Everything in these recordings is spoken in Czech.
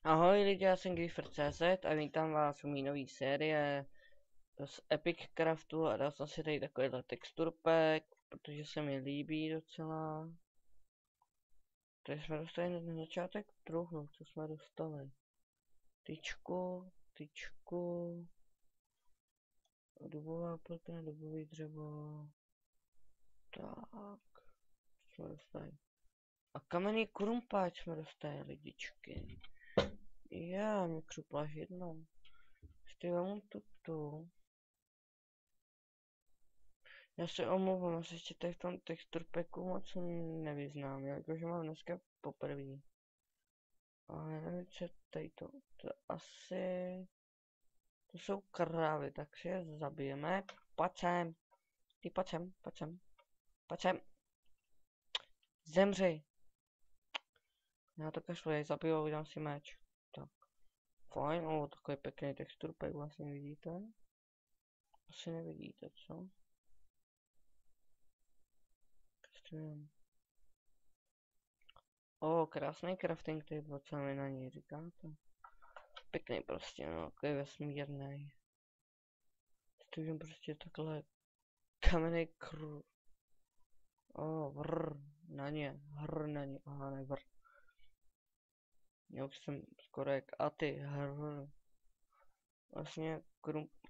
Ahoj lidi, já jsem Griffer.cz a vítám vás u mý nový série z Epic Craftu a dal jsem si tady takovýhle texture pack, protože se mi líbí docela. Tady jsme dostali na začátek truhlu, co jsme dostali? Tyčku, dubová plkna, dubový dřevo, tak, co jsme dostali? A kamenný krumpáč jsme dostali, lidičky. Já, mě křupla židlo. Ještě vám tu. Já se omlouvám, já se ještě tady v tom texture packu moc nevyznám, jakože mám dneska poprvé. Ale nevím, co je tady to asi... To jsou krávy, tak si je zabijeme. Pojď sem, ty pojď sem. Zemři. Já to kašlu, já zabiju, vydám si meč. Tak, fajn, takový pěkný texture pack vlastně vidíte. Asi nevidíte, co? Kastrujem. Krásný crafting table, co mi na něj říkáte? Pěkný prostě, no, takový vesmírný. Stůžím prostě takhle kamenný vrr, na ně, aha, ne, vrr. Já už jsem skoro jak Aty, hrr. Vlastně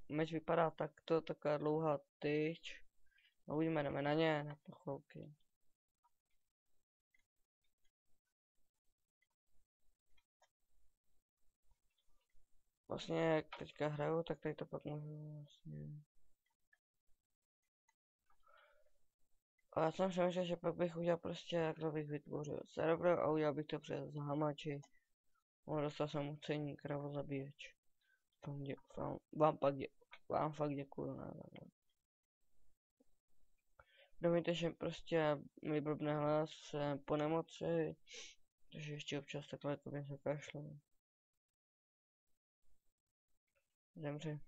meč vypadá takto, taková dlouhá tyč. No uvidíme, jdeme na ně, na pochlouky. Vlastně jak teďka hraju, tak tady to pak můžu vlastně... A já jsem přemýšlel, že pak bych udělal prostě, jak bych vytvořil server a udělal bych to přes hamači. Dostal jsem ocenění kravozabíječ. Vám fakt děkuju. Promiňte, že prostě mi blbne hlas po nemoci, takže ještě občas takhle jako bych se kašlu. Zemři.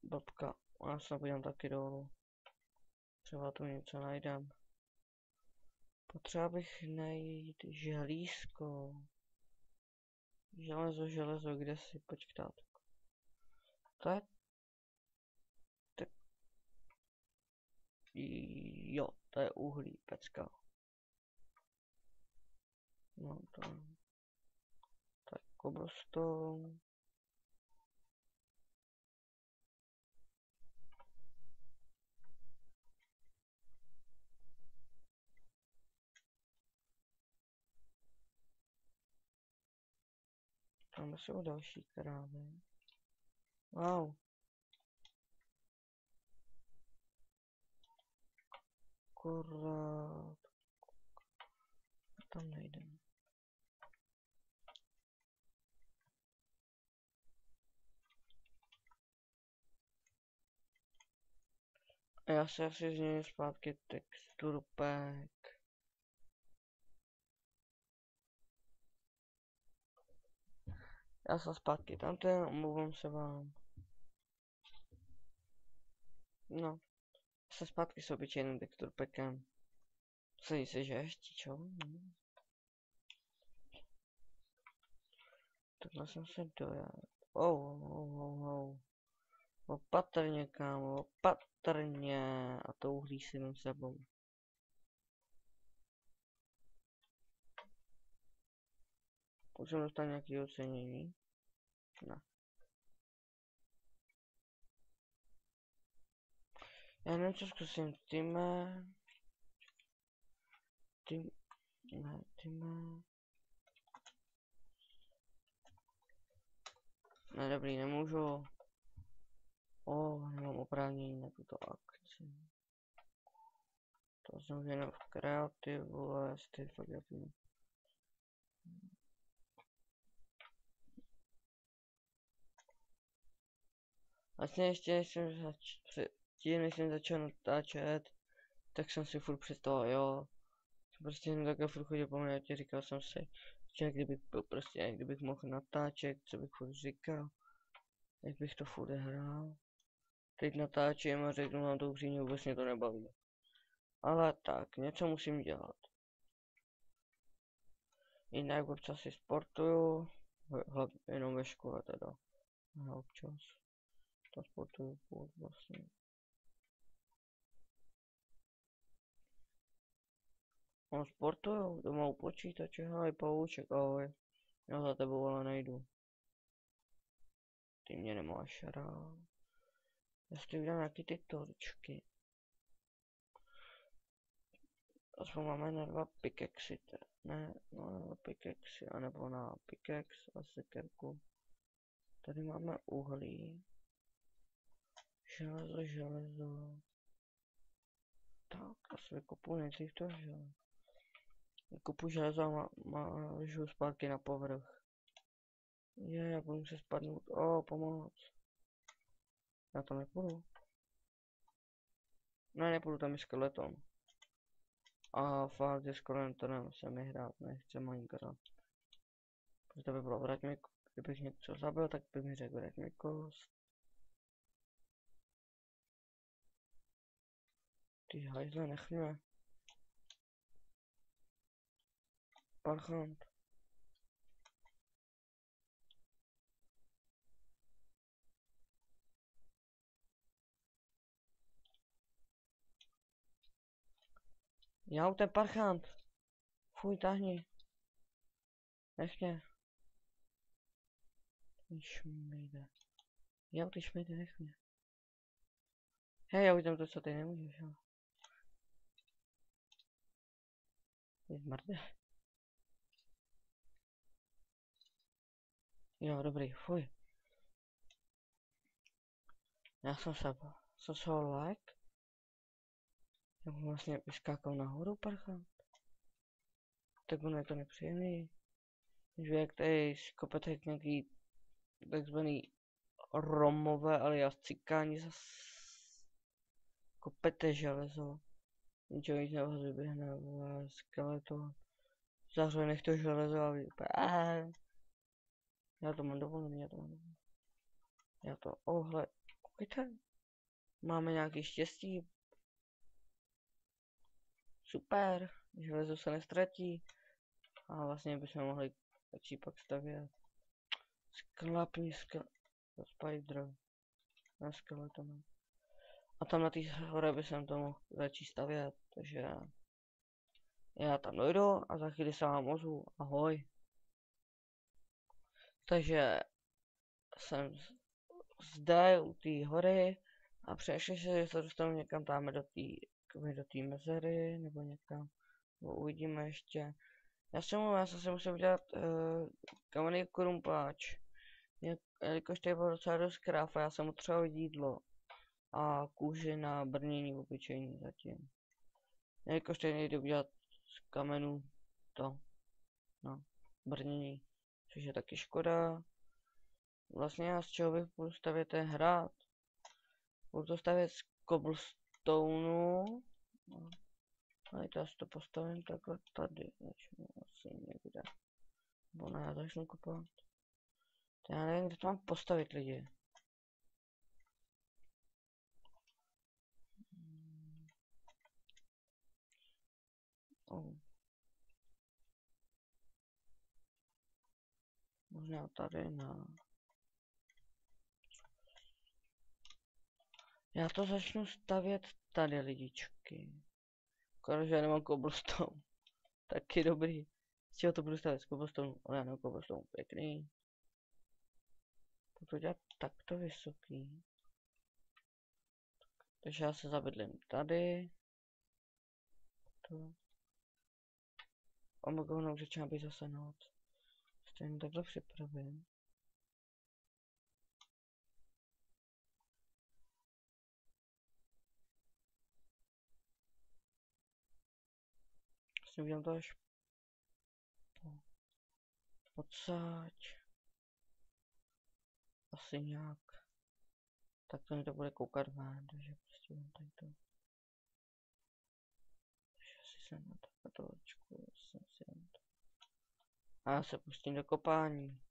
Blbka. Já se podívám taky dolů. Třeba tu něco najdem. Potřeba bych najít želízko. Železo, kde si počkat. Tak. Jo, to je uhlí, pecka. No to... Tak, cobblestone. Tam jsou další krávy. Wow. Akorát... Tam nejdem. A já se asi změním zpátky texture pack. Já jsem zpátky tamten, omlouvám se vám. No, jsem zpátky s obyčejným texture packem. Myslí si, že ještě čo? No. Takhle jsem se dojel. Opatrně, kámo, opatrně. A to uhlí si mám sebou. Už jsem dostal nějaký ocenění? Ne. Já nevím, co zkusím. Týme. Ne, dobrý, nemůžu. Nemám oprávnění na tuto akci. To jsem jenom v kreativu, ale jestli fakt nevím. Vlastně ještě než jsem začal natáčet, tak jsem si furt představoval, jo. Prostě jen takhle furt chodil po mně a říkal jsem si, že kdybych byl prostě, kdybych mohl natáčet, co bych furt říkal, jak bych to furt hrál. Teď natáčím a řeknu vám to upřímně, vůbec mě to nebaví. Ale tak, něco musím dělat. Jinak občas si sportuju, jenom ve škole teda. A občas to sportuju furt vlastně. No sportuju, doma u počítače, hele Pavuček, ahoj. Já za tebou ale nejdu. Ty mě nemáš rád. Já si udělám nějaký ty torčky. Aspoň máme na 2 pickaxy, ne, no na 2 pickaxy, anebo na pickaxe a sekerku. Tady máme uhlí. Železo. Tak, asi vykopu nejdřív to železo. Vykopu železo a mažu zpátky na povrch. Já budu muset spadnout. Pomoc. Já tam nepůjdu. Ne, nepůjdu, tam je skeleton. A fakt je skeleton, se mi hrát, nechce Minecraft. Protože to by bylo vrať mi, kdybych něco zabil, tak by mi řekl vrať mi kost. Ty hajzle, nech mě. Parchant. Já ten parchant. Fuj, tahni. Nech mě. Ty šmejde. Já ty šmejde, nech mě. Hej, já udělám to, co ty nemůžeš, jo. Ty zmrde. Jo, dobrý, fuj. Já jsem se lek. Já mu vlastně vyskákal nahoru parchant. Tak ono je to nepříjemný. Že jak tady škopete nějaký takzvaný romové alias cikáni zas kopete železo. Ničeho nic neho vyběhne skeleton. Zahřuje nech to železo a vypadá. Já to mám dovolený, Já to, ohle, koukejte. Máme nějaký štěstí. Super, železo se nestratí. A vlastně bychom mohli začít pak stavět. Sklapni spider na skeletonu. A tam na té hore by jsem to mohl začít stavět, takže já tam dojdu a za chvíli se vám ozvu. Ahoj. Takže jsem zde u té hory a přešli že se dostanu někam tam do té mezery nebo někam. Bo uvidíme ještě. Já jsem si musel udělat kamenný korumpáč. Jelikož tady bylo docela dost kráv a já jsem potřeboval jídlo. A kůži na brnění obyčejný zatím. Jelikož tady nejde udělat z kamenů no, brnění. Což je taky škoda. Vlastně já z čeho bych budu stavět ten hrad. Budu to stavět z cobblestoneu. No. A já si to postavím takhle tady. Začnu asi někde. Bo ne, já začnu kopat. Já nevím, kde to mám postavit lidi. Možná tady na... Já to začnu stavět tady, lidičky. Akorát, že já nemám cobblestone. Taky dobrý. Z čeho to budu stavět? Z cobblestone? Ale já nemám cobblestone. Pěkný. Budu to dělat takto vysoký. Takže já se zabydlím tady. To. Omegovnou začíná být zase noc. Stejně takhle připravím. Vlastně udělám to až odsaď. Asi nějak. Tak to mi to bude koukat ven, takže prostě mám tady to. Takže asi jsem na takovou točku, jsem si jen to. A já se pustím do kopání.